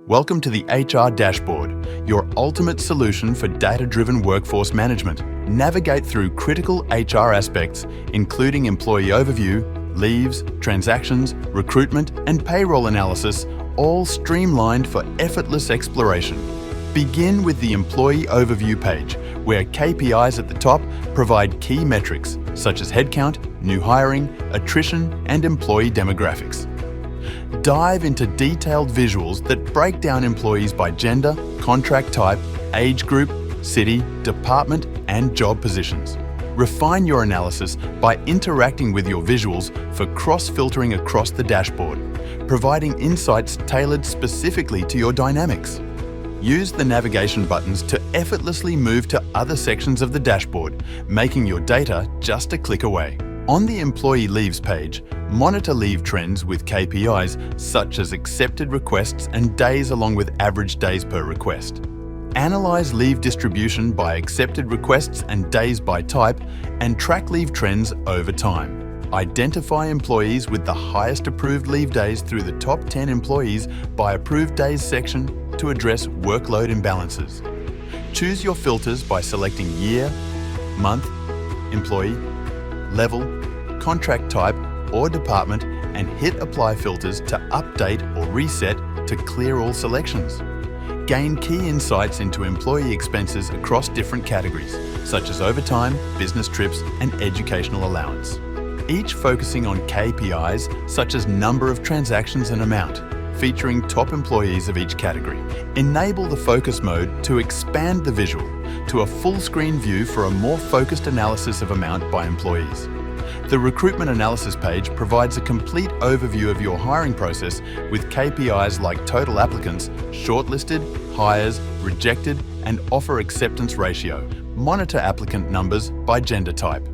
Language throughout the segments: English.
Welcome to the HR Dashboard, your ultimate solution for data-driven workforce management. Navigate through critical HR aspects, including employee overview, leaves, transactions, recruitment, and payroll analysis, all streamlined for effortless exploration. Begin with the Employee Overview page, where KPIs at the top provide key metrics such as headcount, new hiring, attrition, and employee demographics. Dive into detailed visuals that break down employees by gender, contract type, age group, city, department, and job positions. Refine your analysis by interacting with your visuals for cross-filtering across the dashboard, providing insights tailored specifically to your dynamics. Use the navigation buttons to effortlessly move to other sections of the dashboard, making your data just a click away. On the Employee Leaves page, monitor leave trends with KPIs such as accepted requests and days along with average days per request. Analyze leave distribution by accepted requests and days by type, and track leave trends over time. Identify employees with the highest approved leave days through the top 10 employees by approved days section to address workload imbalances. Choose your filters by selecting year, month, employee, level, contract type, or department, and hit Apply Filters to update or reset to clear all selections. Gain key insights into employee expenses across different categories, such as overtime, business trips, and educational allowance. Each focusing on KPIs such as number of transactions and amount, featuring top employees of each category. Enable the focus mode to expand the visual to a full screen view for a more focused analysis of amount by employees. The Recruitment Analysis page provides a complete overview of your hiring process with KPIs like total applicants, shortlisted, hires, rejected, and offer acceptance ratio. Monitor applicant numbers by gender type.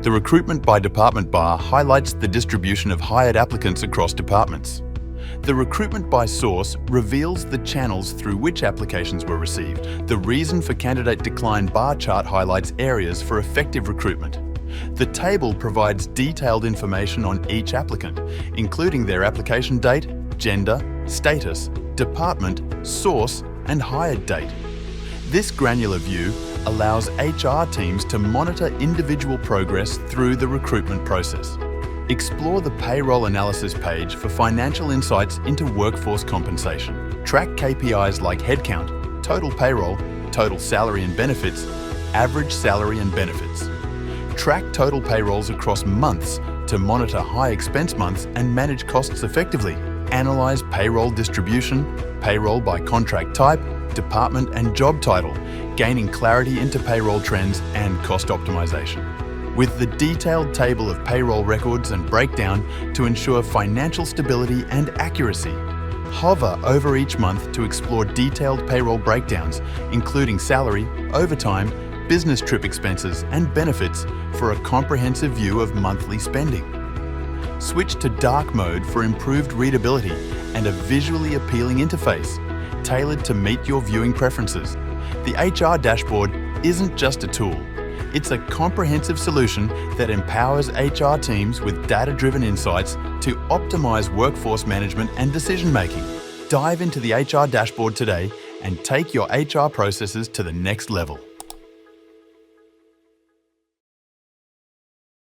The Recruitment by Department bar highlights the distribution of hired applicants across departments. The Recruitment by Source reveals the channels through which applications were received. The Reason for Candidate Decline bar chart highlights areas for effective recruitment. The table provides detailed information on each applicant, including their application date, gender, status, department, source, and hired date. This granular view allows HR teams to monitor individual progress through the recruitment process. Explore the Payroll Analysis page for financial insights into workforce compensation. Track KPIs like headcount, total payroll, total salary and benefits, average salary and benefits. Track total payrolls across months to monitor high expense months and manage costs effectively. Analyze payroll distribution, payroll by contract type, department and job title, gaining clarity into payroll trends and cost optimization. With the detailed table of payroll records and breakdown to ensure financial stability and accuracy. Hover over each month to explore detailed payroll breakdowns, including salary, overtime, business trip expenses, and benefits for a comprehensive view of monthly spending. Switch to dark mode for improved readability and a visually appealing interface, tailored to meet your viewing preferences. The HR Dashboard isn't just a tool. It's a comprehensive solution that empowers HR teams with data-driven insights to optimize workforce management and decision-making. Dive into the HR Dashboard today and take your HR processes to the next level.